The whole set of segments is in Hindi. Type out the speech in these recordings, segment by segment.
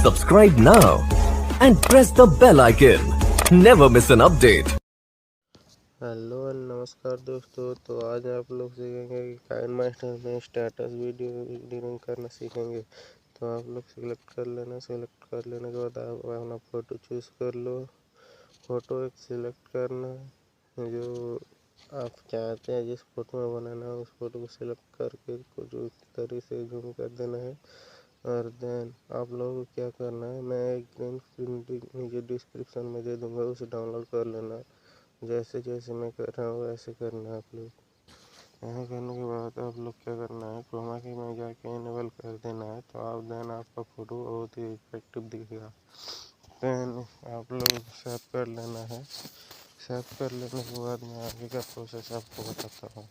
Subscribe now and press the bell icon. Never miss an update. Hello नमस्कार दोस्तों। तो आज आप लोग सीखेंगे कि काइनमास्टर में स्टेटस वीडियो एडिटिंग करना सीखेंगे। तो आप लोग सिलेक्ट कर लेना। सिलेक्ट कर लेने के बाद आप अपना फ़ोटो चूज़ कर लो। फ़ोटो एक सिलेक्ट करना जो आप चाहते हैं, जिस फ़ोटो में बनाना है उस फ़ोटो को सिलेक्ट करके कुछ उस तरीके से जूम कर देना है। और देन आप लोगों को क्या करना है, मैं एक ग्रीन स्क्रीन नीचे डिस्क्रिप्शन में दे दूँगा, उसे डाउनलोड कर लेना। जैसे जैसे मैं कर रहा हूँ वैसे करना है आप लोग। यहाँ करने के बाद आप लोग क्या करना है, क्रोमा की में जाके इनेबल कर देना है। तो आप देन आपका फ़ोटो बहुत ही इफेक्टिव दिखेगा। देन आप लोग सेव कर लेना है। सेव कर लेने के बाद मैं आगे का प्रोसेस आपको बताता हूँ।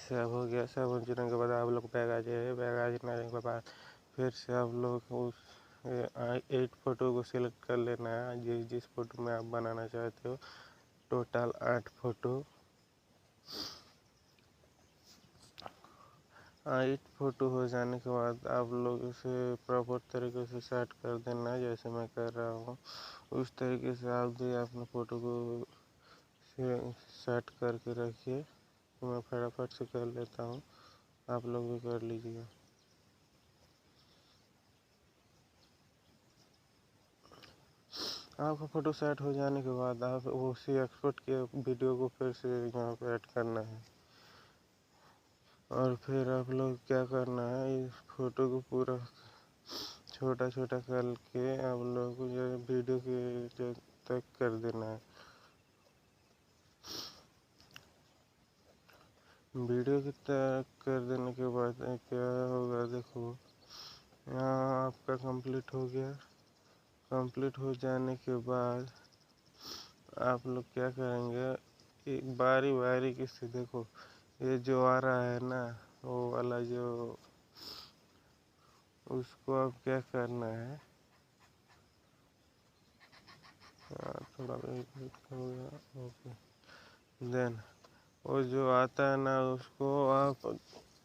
सेव हो गया। सेव हो जाने के बाद आप लोग बैग आ जाए। बैग आ जाने के बाद फिर से आप लोग उस 8 फ़ोटो को सिलेक्ट कर लेना है, जिस फ़ोटो में आप बनाना चाहते हो। टोटल 8 फ़ोटो 8 फ़ोटो हो जाने के बाद आप लोग इसे प्रॉपर तरीके से सेट कर देना है। जैसे मैं कर रहा हूँ उस तरीके से आप भी अपने फ़ोटो को सेट करके रखिए। तो मैं फटाफट से कर लेता हूँ, आप लोग भी कर लीजिएगा। आपका फ़ोटो सेट हो जाने के बाद आप उसी एक्सपोर्ट के वीडियो को फिर से यहाँ पे ऐड करना है। और फिर आप लोग क्या करना है, इस फ़ोटो को पूरा छोटा छोटा करके आप लोग को जो वीडियो के जो तक कर देना है। वीडियो के तक कर देने के बाद क्या होगा, देखो यहाँ आपका कंप्लीट हो गया। कंप्लीट हो जाने के बाद आप लोग क्या करेंगे, एक बारी बारी से देखो ये जो आ रहा है ना, वो वाला जो, उसको अब क्या करना है, थोड़ा वेट हो गया, ओके। देन वो जो आता है ना, उसको आप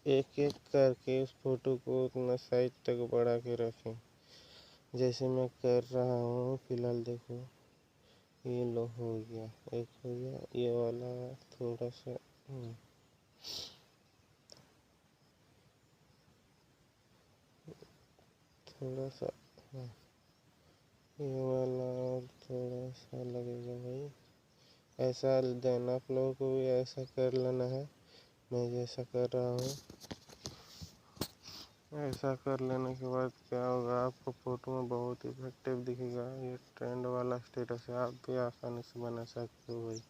एक एक करके उस फोटो को उतना साइज तक बढ़ा के रखें। जैसे मैं कर रहा हूँ फिलहाल, देखो ये लो हो गया, एक हो गया। ये वाला थोड़ा सा थोड़ा सा ये वाला और थोड़ा सा लगेगा भाई, ऐसा। देन आप लोगों को भी ऐसा कर लेना है, मैं जैसा कर रहा हूँ। ऐसा कर लेने के बाद क्या होगा, आपको फ़ोटो में बहुत इफेक्टिव दिखेगा। ये ट्रेंड वाला स्टेटस है, आप भी आसानी से बना सकते हो भाई।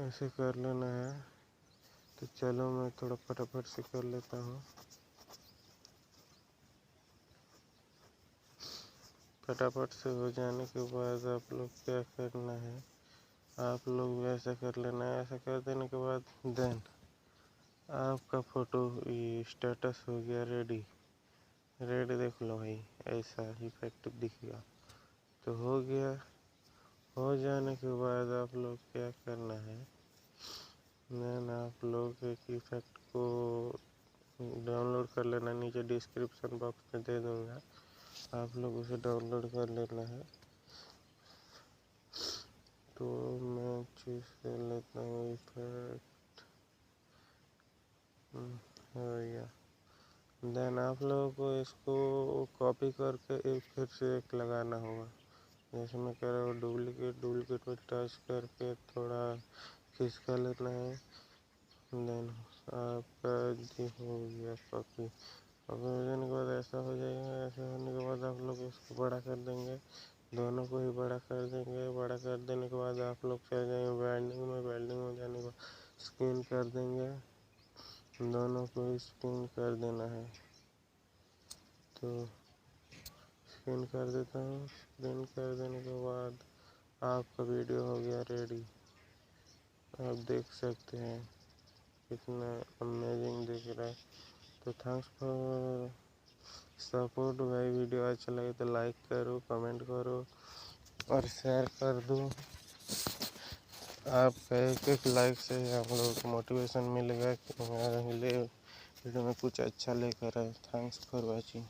ऐसे कर लेना है। तो चलो मैं थोड़ा फटाफट से कर लेता हूँ। फटाफट से हो जाने के बाद आप लोग क्या करना है, आप लोग भी ऐसा कर लेना है। ऐसा कर देने के बाद देन आपका फ़ोटो ये स्टेटस हो गया रेडी। रेडी देख लो भाई, ऐसा इफेक्टिव दिखेगा। तो हो गया। हो जाने के बाद आप लोग क्या करना है, देन आप लोग एक इफेक्ट को डाउनलोड कर लेना, नीचे डिस्क्रिप्शन बॉक्स में दे दूँगा, आप लोग उसे डाउनलोड कर लेना है। तो मैं चूज़ कर लेता हूँ इफेक्ट, हो गया। देन आप लोगों को इसको कॉपी करके फिर से एक लगाना होगा। जैसे मैं कह रहा हूँ डुप्लीकेट में टच करके थोड़ा खिसका लेना है। देन आपका जी हो गया कॉपी। कॉपी हो जाने के बाद ऐसा हो जाएगा। ऐसा होने के बाद आप लोग इसको बड़ा कर देंगे, दोनों को ही बड़ा कर देंगे। बड़ा कर देने के बाद आप लोग चले जाएंगे वेल्डिंग में। वेल्डिंग में जाने के बाद स्पिन कर देंगे, दोनों को ही स्पिन कर देना है। तो स्पिन कर देता हूँ। स्पिन कर देने के बाद आपका वीडियो हो गया रेडी। आप देख सकते हैं कितना अमेजिंग दिख रहा है। तो थैंक्स फॉर सपोर्ट भाई। वीडियो अच्छा लगे तो लाइक करो, कमेंट करो और शेयर कर दो। आपका एक एक लाइक से हम लोगों को मोटिवेशन मिलेगा कि वीडियो में कुछ अच्छा लेकर आए। Thanks for watching.